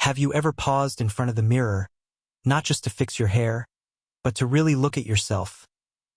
Have you ever paused in front of the mirror, not just to fix your hair, but to really look at yourself,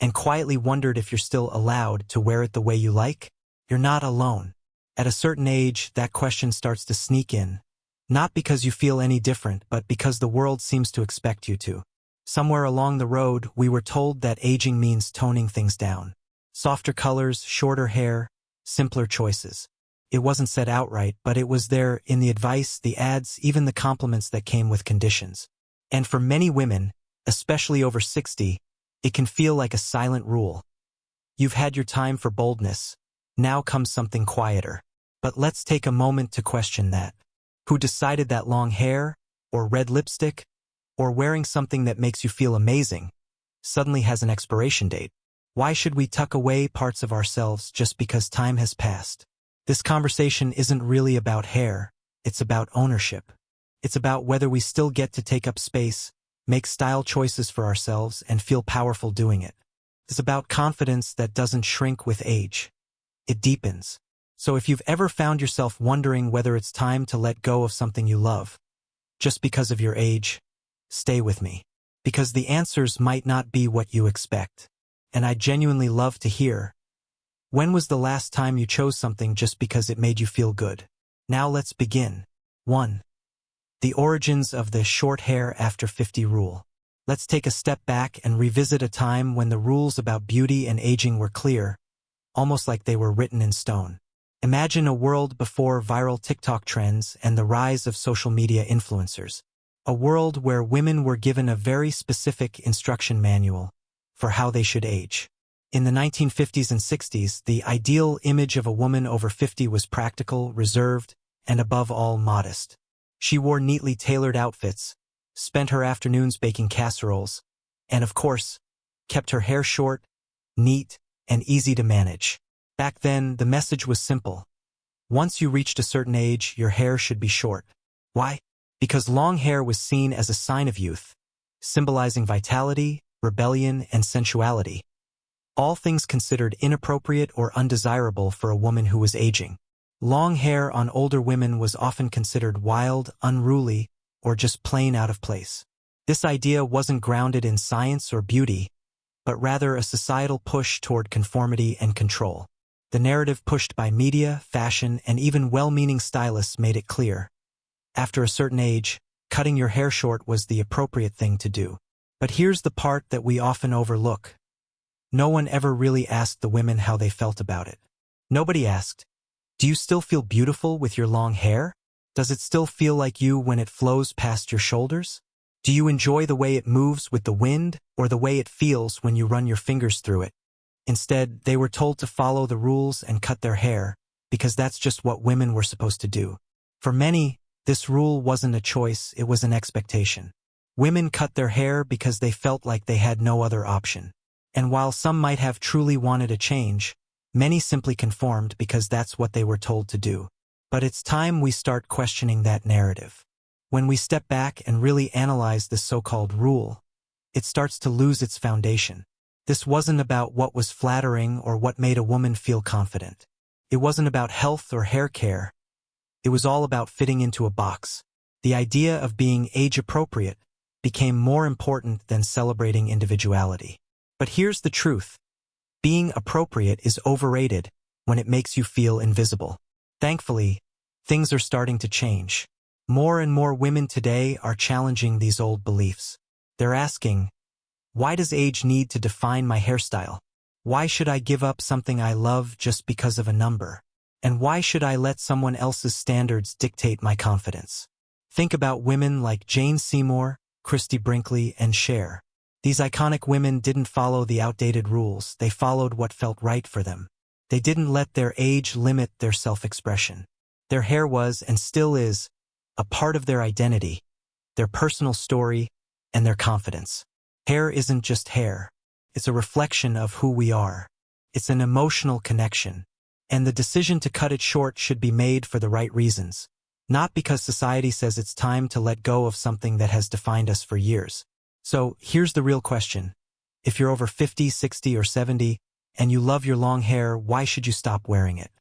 and quietly wondered if you're still allowed to wear it the way you like? You're not alone. At a certain age, that question starts to sneak in, not because you feel any different, but because the world seems to expect you to. Somewhere along the road, we were told that aging means toning things down. Softer colors, shorter hair, simpler choices. It wasn't said outright, but it was there in the advice, the ads, even the compliments that came with conditions. And for many women, especially over 60, it can feel like a silent rule. You've had your time for boldness. Now comes something quieter. But let's take a moment to question that. Who decided that long hair, or red lipstick, or wearing something that makes you feel amazing, suddenly has an expiration date? Why should we tuck away parts of ourselves just because time has passed? This conversation isn't really about hair, it's about ownership. It's about whether we still get to take up space, make style choices for ourselves, and feel powerful doing it. It's about confidence that doesn't shrink with age. It deepens. So if you've ever found yourself wondering whether it's time to let go of something you love, just because of your age, stay with me. Because the answers might not be what you expect. And I genuinely love to hear, when was the last time you chose something just because it made you feel good? Now let's begin. 1. The origins of the short hair after 50 rule. Let's take a step back and revisit a time when the rules about beauty and aging were clear, almost like they were written in stone. Imagine a world before viral TikTok trends and the rise of social media influencers. A world where women were given a very specific instruction manual for how they should age. In the 1950s and 60s, the ideal image of a woman over 50 was practical, reserved, and above all modest. She wore neatly tailored outfits, spent her afternoons baking casseroles, and of course, kept her hair short, neat, and easy to manage. Back then, the message was simple. Once you reached a certain age, your hair should be short. Why? Because long hair was seen as a sign of youth, symbolizing vitality, rebellion, and sensuality. All things considered inappropriate or undesirable for a woman who was aging. Long hair on older women was often considered wild, unruly, or just plain out of place. This idea wasn't grounded in science or beauty, but rather a societal push toward conformity and control. The narrative pushed by media, fashion, and even well-meaning stylists made it clear. After a certain age, cutting your hair short was the appropriate thing to do. But here's the part that we often overlook. No one ever really asked the women how they felt about it. Nobody asked, do you still feel beautiful with your long hair? Does it still feel like you when it flows past your shoulders? Do you enjoy the way it moves with the wind, or the way it feels when you run your fingers through it? Instead, they were told to follow the rules and cut their hair, because that's just what women were supposed to do. For many, this rule wasn't a choice, it was an expectation. Women cut their hair because they felt like they had no other option. And while some might have truly wanted a change, many simply conformed because that's what they were told to do. But it's time we start questioning that narrative. When we step back and really analyze this so-called rule, it starts to lose its foundation. This wasn't about what was flattering or what made a woman feel confident. It wasn't about health or hair care. It was all about fitting into a box. The idea of being age-appropriate became more important than celebrating individuality. But here's the truth. Being appropriate is overrated when it makes you feel invisible. Thankfully, things are starting to change. More and more women today are challenging these old beliefs. They're asking, why does age need to define my hairstyle? Why should I give up something I love just because of a number? And why should I let someone else's standards dictate my confidence? Think about women like Jane Seymour, Christy Brinkley, and Cher. These iconic women didn't follow the outdated rules, they followed what felt right for them. They didn't let their age limit their self-expression. Their hair was, and still is, a part of their identity, their personal story, and their confidence. Hair isn't just hair. It's a reflection of who we are. It's an emotional connection. And the decision to cut it short should be made for the right reasons. Not because society says it's time to let go of something that has defined us for years. So, here's the real question. If you're over 50, 60, or 70, and you love your long hair, why should you stop wearing it?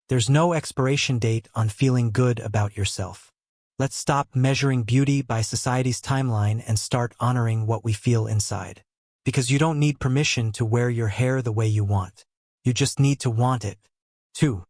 There's no expiration date on feeling good about yourself. Let's stop measuring beauty by society's timeline and start honoring what we feel inside. Because you don't need permission to wear your hair the way you want. You just need to want it. 2.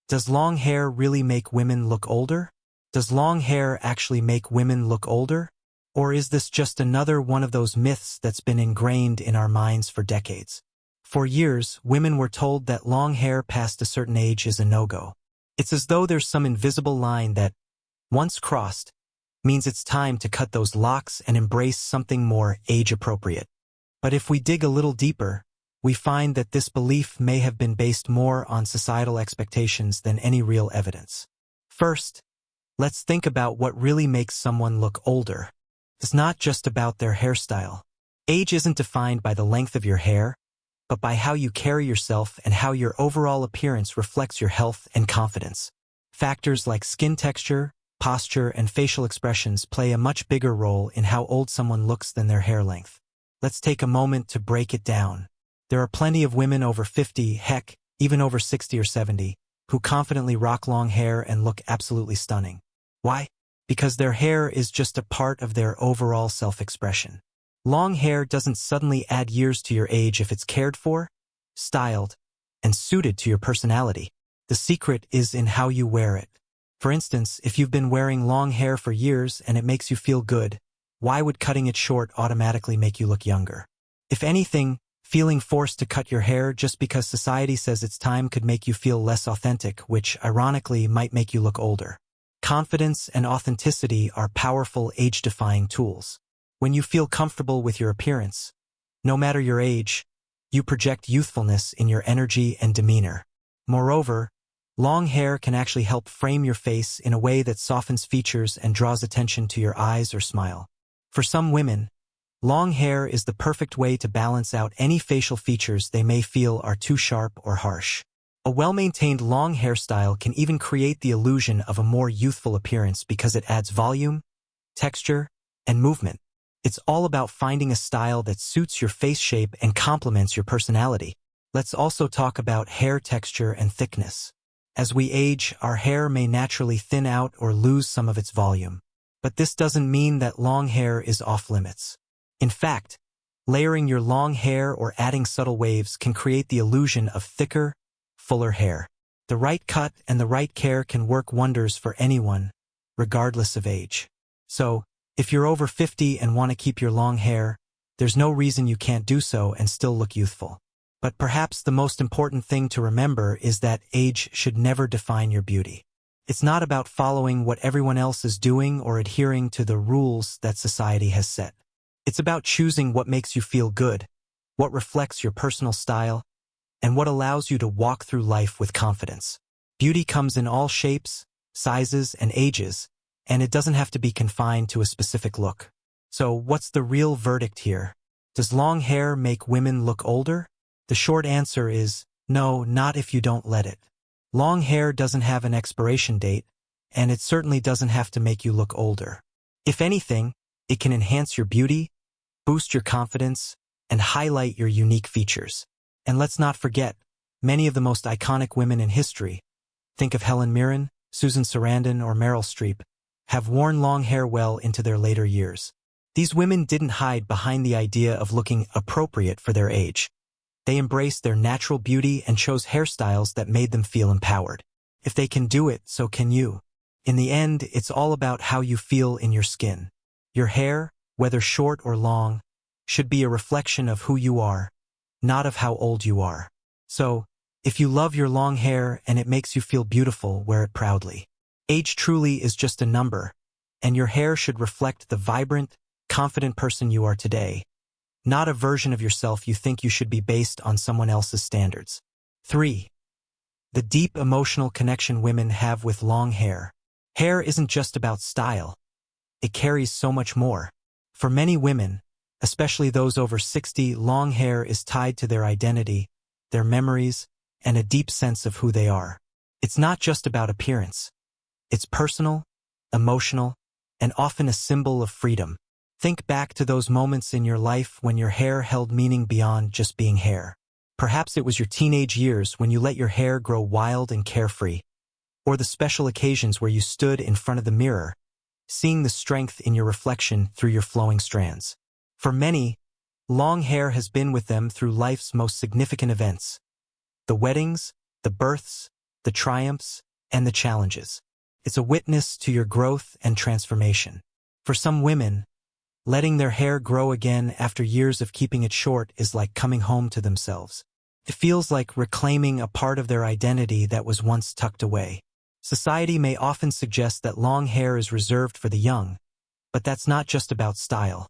Does long hair really make women look older? Does long hair actually make women look older? Or is this just another one of those myths that's been ingrained in our minds for decades? For years, women were told that long hair past a certain age is a no-go. It's as though there's some invisible line that, once crossed, means it's time to cut those locks and embrace something more age-appropriate. But if we dig a little deeper, we find that this belief may have been based more on societal expectations than any real evidence. First, let's think about what really makes someone look older. It's not just about their hairstyle. Age isn't defined by the length of your hair, but by how you carry yourself and how your overall appearance reflects your health and confidence. Factors like skin texture, posture, and facial expressions play a much bigger role in how old someone looks than their hair length. Let's take a moment to break it down. There are plenty of women over 50, heck, even over 60 or 70, who confidently rock long hair and look absolutely stunning. Why? Because their hair is just a part of their overall self-expression. Long hair doesn't suddenly add years to your age if it's cared for, styled, and suited to your personality. The secret is in how you wear it. For instance, if you've been wearing long hair for years and it makes you feel good, why would cutting it short automatically make you look younger? If anything, feeling forced to cut your hair just because society says it's time could make you feel less authentic, which, ironically, might make you look older. Confidence and authenticity are powerful age-defying tools. When you feel comfortable with your appearance, no matter your age, you project youthfulness in your energy and demeanor. Moreover, long hair can actually help frame your face in a way that softens features and draws attention to your eyes or smile. For some women, long hair is the perfect way to balance out any facial features they may feel are too sharp or harsh. A well-maintained long hairstyle can even create the illusion of a more youthful appearance because it adds volume, texture, and movement. It's all about finding a style that suits your face shape and complements your personality. Let's also talk about hair texture and thickness. As we age, our hair may naturally thin out or lose some of its volume. But this doesn't mean that long hair is off-limits. In fact, layering your long hair or adding subtle waves can create the illusion of thicker, fuller hair. The right cut and the right care can work wonders for anyone, regardless of age. So, if you're over 50 and want to keep your long hair, there's no reason you can't do so and still look youthful. But perhaps the most important thing to remember is that age should never define your beauty. It's not about following what everyone else is doing or adhering to the rules that society has set. It's about choosing what makes you feel good, what reflects your personal style, and what allows you to walk through life with confidence. Beauty comes in all shapes, sizes, and ages, and it doesn't have to be confined to a specific look. So what's the real verdict here? Does long hair make women look older? The short answer is, no, not if you don't let it. Long hair doesn't have an expiration date, and it certainly doesn't have to make you look older. If anything, it can enhance your beauty, boost your confidence, and highlight your unique features. And let's not forget, many of the most iconic women in history, think of Helen Mirren, Susan Sarandon, or Meryl Streep, have worn long hair well into their later years. These women didn't hide behind the idea of looking appropriate for their age. They embraced their natural beauty and chose hairstyles that made them feel empowered. If they can do it, so can you. In the end, it's all about how you feel in your skin. Your hair, whether short or long, should be a reflection of who you are, not of how old you are. So, if you love your long hair and it makes you feel beautiful, wear it proudly. Age truly is just a number, and your hair should reflect the vibrant, confident person you are today, not a version of yourself you think you should be based on someone else's standards. 3. The deep emotional connection women have with long hair. Hair isn't just about style. It carries so much more. For many women, especially those over 60, long hair is tied to their identity, their memories, and a deep sense of who they are. It's not just about appearance. It's personal, emotional, and often a symbol of freedom. Think back to those moments in your life when your hair held meaning beyond just being hair. Perhaps it was your teenage years when you let your hair grow wild and carefree, or the special occasions where you stood in front of the mirror, seeing the strength in your reflection through your flowing strands. For many, long hair has been with them through life's most significant events: the weddings, the births, the triumphs, and the challenges. It's a witness to your growth and transformation. For some women, letting their hair grow again after years of keeping it short is like coming home to themselves. It feels like reclaiming a part of their identity that was once tucked away. Society may often suggest that long hair is reserved for the young, but that's not just about style.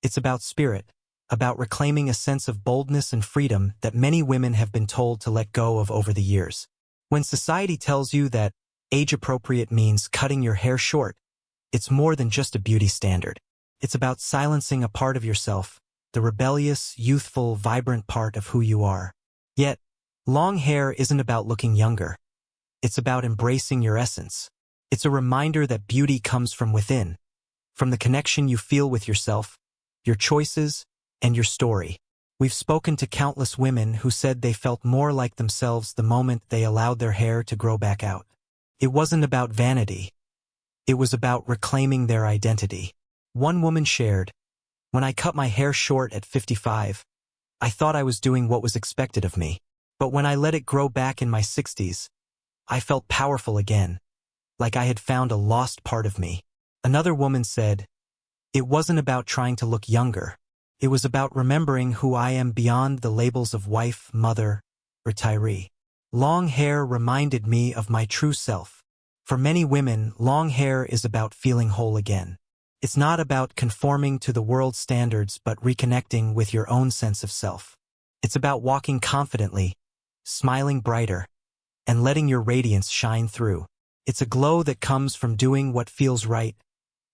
It's about spirit, about reclaiming a sense of boldness and freedom that many women have been told to let go of over the years. When society tells you that age-appropriate means cutting your hair short, it's more than just a beauty standard. It's about silencing a part of yourself, the rebellious, youthful, vibrant part of who you are. Yet, long hair isn't about looking younger. It's about embracing your essence. It's a reminder that beauty comes from within, from the connection you feel with yourself, your choices, and your story. We've spoken to countless women who said they felt more like themselves the moment they allowed their hair to grow back out. It wasn't about vanity. It was about reclaiming their identity. One woman shared, "When I cut my hair short at 55, I thought I was doing what was expected of me. But when I let it grow back in my 60s, I felt powerful again, like I had found a lost part of me." Another woman said, "It wasn't about trying to look younger. It was about remembering who I am beyond the labels of wife, mother, retiree. Long hair reminded me of my true self." For many women, long hair is about feeling whole again. It's not about conforming to the world's standards but reconnecting with your own sense of self. It's about walking confidently, smiling brighter, and letting your radiance shine through. It's a glow that comes from doing what feels right,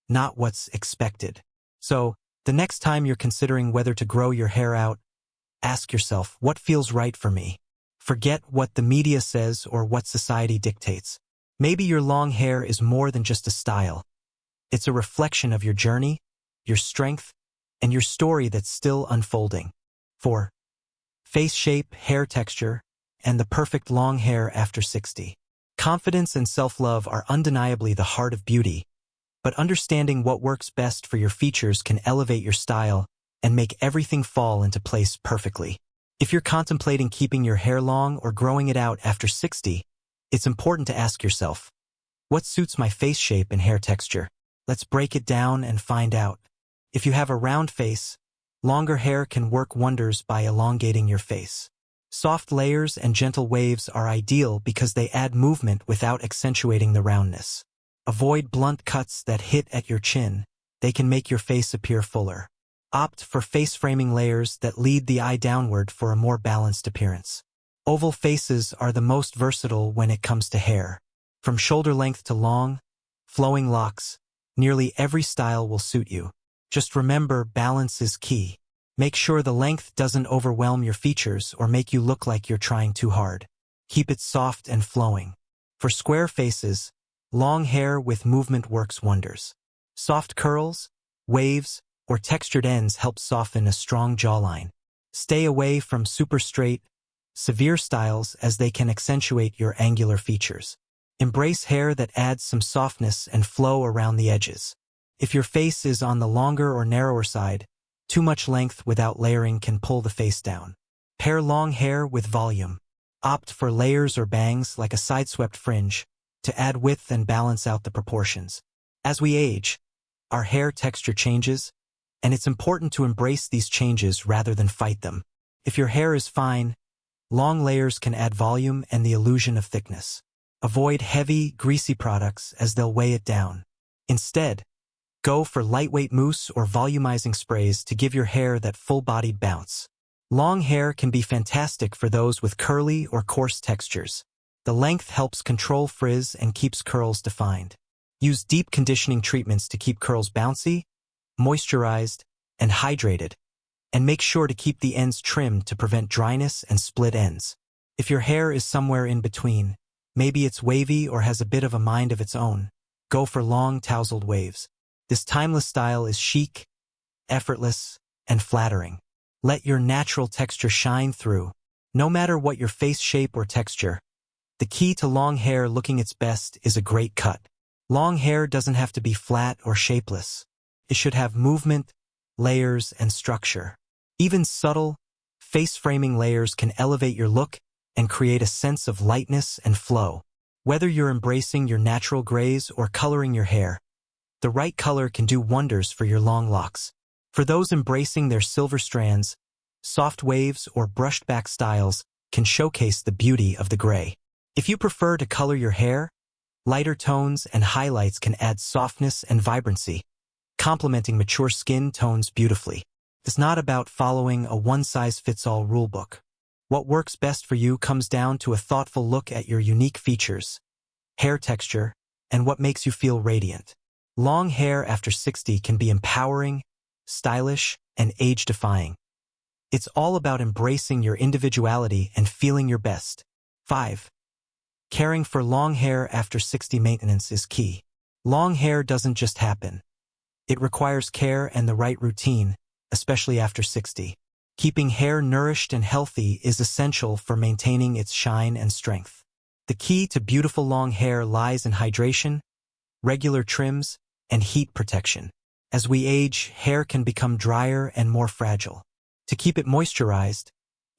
not what's expected. So, the next time you're considering whether to grow your hair out, ask yourself, what feels right for me? Forget what the media says or what society dictates. Maybe your long hair is more than just a style. It's a reflection of your journey, your strength, and your story that's still unfolding. 4. Face shape, hair texture, and the perfect long hair after 60. Confidence and self-love are undeniably the heart of beauty, but understanding what works best for your features can elevate your style and make everything fall into place perfectly. If you're contemplating keeping your hair long or growing it out after 60, it's important to ask yourself, what suits my face shape and hair texture? Let's break it down and find out. If you have a round face, longer hair can work wonders by elongating your face. Soft layers and gentle waves are ideal because they add movement without accentuating the roundness. Avoid blunt cuts that hit at your chin. They can make your face appear fuller. Opt for face-framing layers that lead the eye downward for a more balanced appearance. Oval faces are the most versatile when it comes to hair. From shoulder length to long, flowing locks, nearly every style will suit you. Just remember, balance is key. Make sure the length doesn't overwhelm your features or make you look like you're trying too hard. Keep it soft and flowing. For square faces, long hair with movement works wonders. Soft curls, waves, or textured ends help soften a strong jawline. Stay away from super straight, severe styles as they can accentuate your angular features. Embrace hair that adds some softness and flow around the edges. If your face is on the longer or narrower side, too much length without layering can pull the face down. Pair long hair with volume. Opt for layers or bangs like a side-swept fringe to add width and balance out the proportions. As we age, our hair texture changes, and it's important to embrace these changes rather than fight them. If your hair is fine, long layers can add volume and the illusion of thickness. Avoid heavy, greasy products as they'll weigh it down. Instead, go for lightweight mousse or volumizing sprays to give your hair that full-bodied bounce. Long hair can be fantastic for those with curly or coarse textures. The length helps control frizz and keeps curls defined. Use deep conditioning treatments to keep curls bouncy, moisturized, and hydrated, and make sure to keep the ends trimmed to prevent dryness and split ends. If your hair is somewhere in between, maybe it's wavy or has a bit of a mind of its own, go for long tousled waves. This timeless style is chic, effortless, and flattering. Let your natural texture shine through. No matter what your face shape or texture, the key to long hair looking its best is a great cut. Long hair doesn't have to be flat or shapeless. It should have movement, layers, and structure. Even subtle, face-framing layers can elevate your look and create a sense of lightness and flow. Whether you're embracing your natural grays or coloring your hair, the right color can do wonders for your long locks. For those embracing their silver strands, soft waves or brushed-back styles can showcase the beauty of the gray. If you prefer to color your hair, lighter tones and highlights can add softness and vibrancy, complementing mature skin tones beautifully. It's not about following a one-size-fits-all rulebook. What works best for you comes down to a thoughtful look at your unique features, hair texture, and what makes you feel radiant. Long hair after 60 can be empowering, stylish, and age-defying. It's all about embracing your individuality and feeling your best. 5. Caring for long hair after 60 maintenance is key. Long hair doesn't just happen. It requires care and the right routine, especially after 60. Keeping hair nourished and healthy is essential for maintaining its shine and strength. The key to beautiful long hair lies in hydration, regular trims, and heat protection. As we age, hair can become drier and more fragile. To keep it moisturized,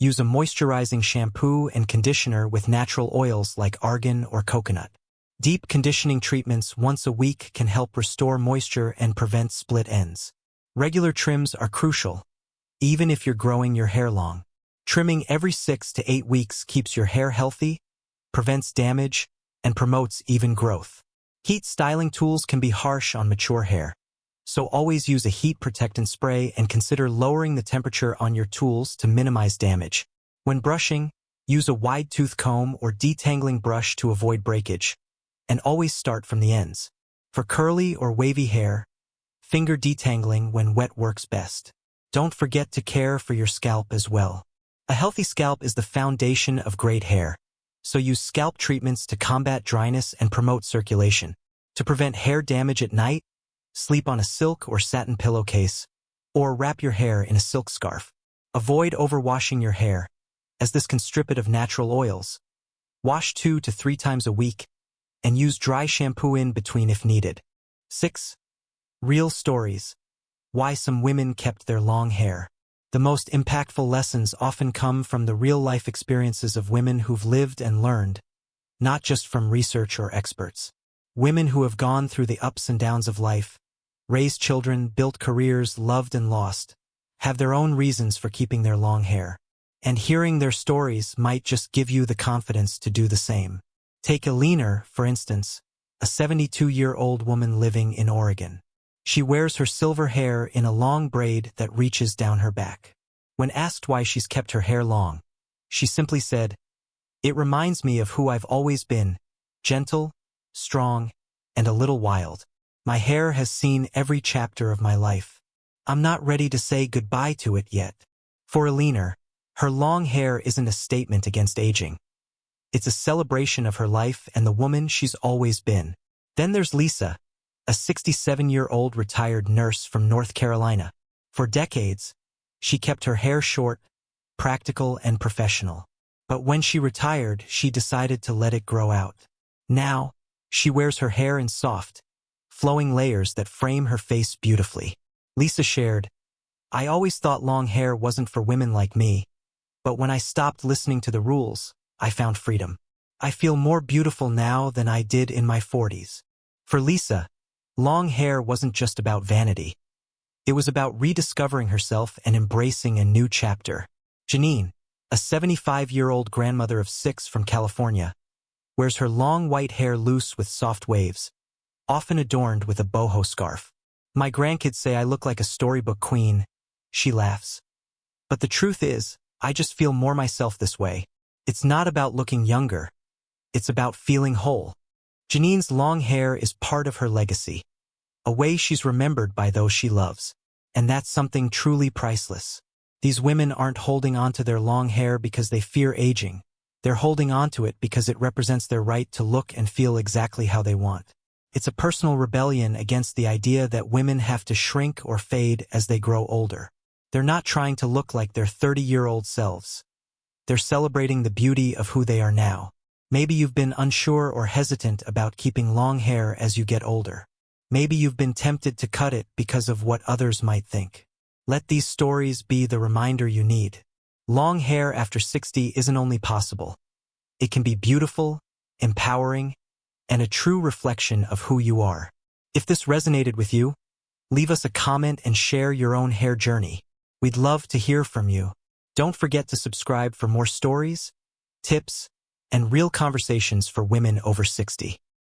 use a moisturizing shampoo and conditioner with natural oils like argan or coconut. Deep conditioning treatments once a week can help restore moisture and prevent split ends. Regular trims are crucial, even if you're growing your hair long. Trimming every 6 to 8 weeks keeps your hair healthy, prevents damage, and promotes even growth. Heat styling tools can be harsh on mature hair, so always use a heat protectant spray and consider lowering the temperature on your tools to minimize damage. When brushing, use a wide-tooth comb or detangling brush to avoid breakage, and always start from the ends. For curly or wavy hair, finger detangling when wet works best. Don't forget to care for your scalp as well. A healthy scalp is the foundation of great hair, so use scalp treatments to combat dryness and promote circulation. To prevent hair damage at night, sleep on a silk or satin pillowcase, or wrap your hair in a silk scarf. Avoid overwashing your hair, as this can strip it of natural oils. Wash 2 to 3 times a week, and use dry shampoo in between if needed. 6. Real stories. Why some women kept their long hair. The most impactful lessons often come from the real-life experiences of women who've lived and learned, not just from research or experts. Women who have gone through the ups and downs of life, raised children, built careers, loved and lost, have their own reasons for keeping their long hair. And hearing their stories might just give you the confidence to do the same. Take Eleanor, for instance, a 72-year-old woman living in Oregon. She wears her silver hair in a long braid that reaches down her back. When asked why she's kept her hair long, she simply said, "It reminds me of who I've always been, gentle, strong, and a little wild. My hair has seen every chapter of my life. I'm not ready to say goodbye to it yet." For Eleanor, her long hair isn't a statement against aging. It's a celebration of her life and the woman she's always been. Then there's Lisa, a 67-year-old retired nurse from North Carolina. For decades, she kept her hair short, practical, and professional. But when she retired, she decided to let it grow out. Now, she wears her hair in soft, flowing layers that frame her face beautifully. Lisa shared, "I always thought long hair wasn't for women like me, but when I stopped listening to the rules, I found freedom. I feel more beautiful now than I did in my 40s. For Lisa, long hair wasn't just about vanity. It was about rediscovering herself and embracing a new chapter. Janine, a 75-year-old grandmother of 6 from California, wears her long white hair loose with soft waves, often adorned with a boho scarf. "My grandkids say I look like a storybook queen," she laughs. "But the truth is, I just feel more myself this way. It's not about looking younger. It's about feeling whole." Janine's long hair is part of her legacy, a way she's remembered by those she loves. And that's something truly priceless. These women aren't holding on to their long hair because they fear aging. They're holding on to it because it represents their right to look and feel exactly how they want. It's a personal rebellion against the idea that women have to shrink or fade as they grow older. They're not trying to look like their 30-year-old selves. They're celebrating the beauty of who they are now. Maybe you've been unsure or hesitant about keeping long hair as you get older. Maybe you've been tempted to cut it because of what others might think. Let these stories be the reminder you need. Long hair after 60 isn't only possible. It can be beautiful, empowering, and a true reflection of who you are. If this resonated with you, leave us a comment and share your own hair journey. We'd love to hear from you. Don't forget to subscribe for more stories, tips, and real conversations for women over 60.